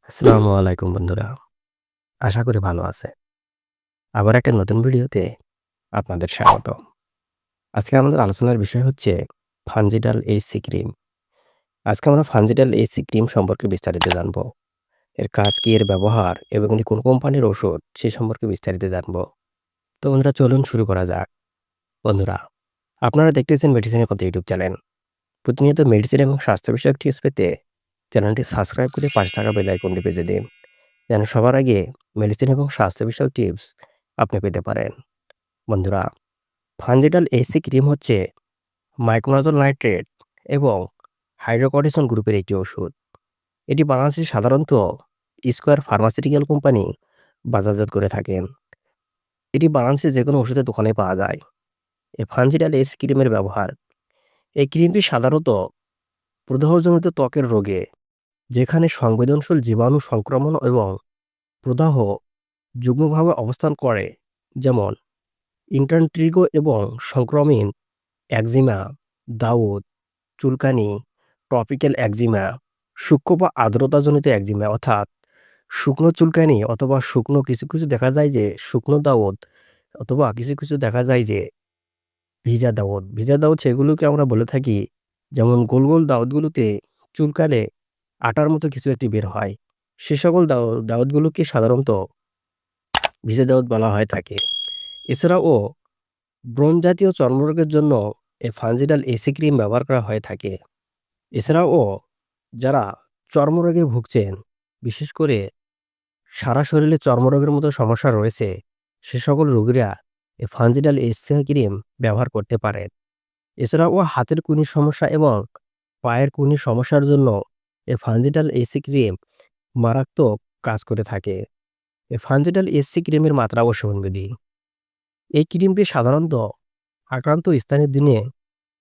আসসালামু আলাইকুম বন্ধুরা। আশা করি ভালো আছেন। আবার একটা নতুন ভিডিওতে আপনাদের স্বাগত। আজকে আমাদের আলোচনার বিষয় হচ্ছে ফানজিডাল এসি ক্রিম। আজকে আমরা ফানজিডাল এসি ক্রিম সম্পর্কে বিস্তারিত জানব। এর কাজ কি, এর ব্যবহার এবং এটি কোন কোম্পানির ঔষধ সে সম্পর্কে বিস্তারিত জানব। তো বন্ধুরা চলুন শুরু করা যাক। বন্ধুরা, আপনারা দেখতেছেন মেডিসিনের কথা ইউটিউব চ্যানেল। প্রতিনিয়ত মেডিসিন এবং স্বাস্থ্য বিষয়ক টিপস পেতে চ্যানেলটি সাবস্ক্রাইব করে পাশে থাকা বেল আইকনটি বেজে দিন। যেন সবার আগে মেডিসিন এবং স্বাস্থ্য বিষয়ক টিপস আপনি পেতে পারেন। বন্ধুরা, ফানজিডাল এসি ক্রিম হচ্ছে মাইক্রোনাজল নাইট্রেট এবং হাইড্রোকর্টিসন গ্রুপের একটি ওষুধ। এটি বাংলাদেশে সাধারণত স্কয়ার ফার্মাসিউটিক্যাল কোম্পানি বাজারজাত করে থাকেন। এটি বাংলাদেশের যে কোনো ওষুধের দোকানে পাওয়া যায়। এই ফানজিডাল এসি ক্রিমের ব্যবহার, এই ক্রিমটি সাধারণত প্রদাহজনিত ত্বকের রোগে, যেখানে সংবেদনশীল জীবাণু সংক্রমণ এবং প্রদাহ যুগ্মভাবে অবস্থান করে, যেমন ইন্টার্নট্রিগো এবং সংক্রমণ একজিমা, দাউদ, চুলকানি, টপিক্যাল একজিমা, সূক্ষ্ম বা আর্দ্রতাজনিত একজিমা অর্থাৎ শুকনো চুলকানি অথবা শুকনো কিছু দেখা যায় যে শুকনো দাউদ অথবা কিছু দেখা যায় যে ভিজা দাউদ। ভিজা দাউদ সেগুলোকে আমরা বলে থাকি, যেমন গোল দাউদগুলোতে চুলকালে আটার মতো কিছু একটি বের হয়। সে সকল দাউদগুলোকে সাধারণত ভিজা দাউদ বলা হয়ে থাকে। এছাড়াও ব্রণ জাতীয় চর্মরোগের জন্য এই ফানজিডাল এসি ক্রিম ব্যবহার করা হয়ে থাকে। এছাড়াও যারা চর্মরোগে ভুগছেন, বিশেষ করে সারা শরীরে চর্মরোগের মতো সমস্যা রয়েছে, সে সকল রোগীরা এই ফানজিডাল এসি ক্রিম ব্যবহার করতে পারেন। এছাড়াও হাতের কনুইর সমস্যা এবং পায়ের কনুইর সমস্যার জন্য এই ফানজিডাল এসি ক্রিম মারাত্মক কাজ করে থাকে। এই ফানজিডাল এসি ক্রিমের মাত্রা ও সেবনবিধি, এই ক্রিমটি সাধারণত আক্রান্ত স্থানে দিনে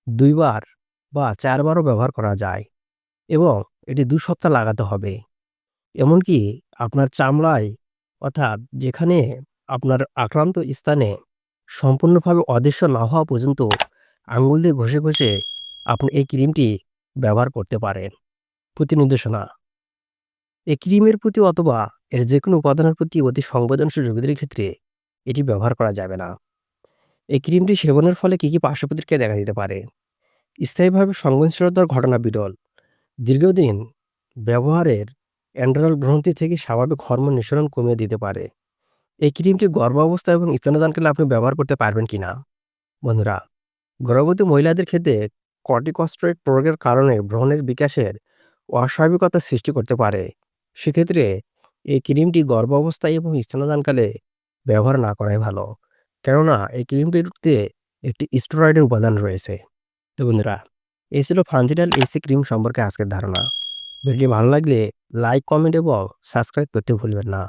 ২ বার বা ৪ বারও ব্যবহার করা যায় এবং এটি ২ সপ্তাহ লাগাতে হবে। এমনকি আপনার চামড়ায় অর্থাৎ যেখানে আপনার আক্রান্ত স্থানে সম্পূর্ণভাবে অদৃশ্য না হওয়া পর্যন্ত আঙুল দিয়ে ঘষে আপনি এই ক্রিমটি ব্যবহার করতে পারেন। প্রতি নির্দেশনা, এই ক্রিমের প্রতি অথবা এর যেকোনো উপাদানের প্রতি অতি সংবেদনশীল রোগীদের ক্ষেত্রে এটি ব্যবহার করা যাবে না। এই ক্রিমটি সেবনের ফলে কী পার্শ্বপ্রতিক্রিয়া দেখা দিতে পারে? স্থায়ীভাবে সংবেদনশীলতার ঘটনা বিরল। দীর্ঘদিন ব্যবহারের অ্যান্ড্রল গ্রন্থি থেকে স্বাভাবিক হরমোন নিঃসরণ কমিয়ে দিতে পারে। এই ক্রিমটি গর্ভাবস্থা এবং স্তন্যদানকালে আপনি ব্যবহার করতে পারবেন কিনা? বন্ধুরা, গর্ভবতী মহিলাদের ক্ষেত্রে কর্টিকস্টেরয়েড প্রয়োগের কারণে ভ্রূণের বিকাশের অস্বাভাবিকতা সৃষ্টি করতে পারে। সেক্ষেত্রে এই ক্রিমটি গর্ভাবস্থায় এবং স্তন্যদানকালে ব্যবহার না করাই ভালো। কেননা এই ক্রিমটিতে একটি স্টেরয়েডের উপাদান রয়েছে। তো বন্ধুরা, এই ছিল ফানজিডাল এসি ক্রিম সম্পর্কে আজকের ধারণা। ভিডিওটি ভালো লাগলে লাইক, কমেন্ট এবং সাবস্ক্রাইব করতে ভুলবেন না।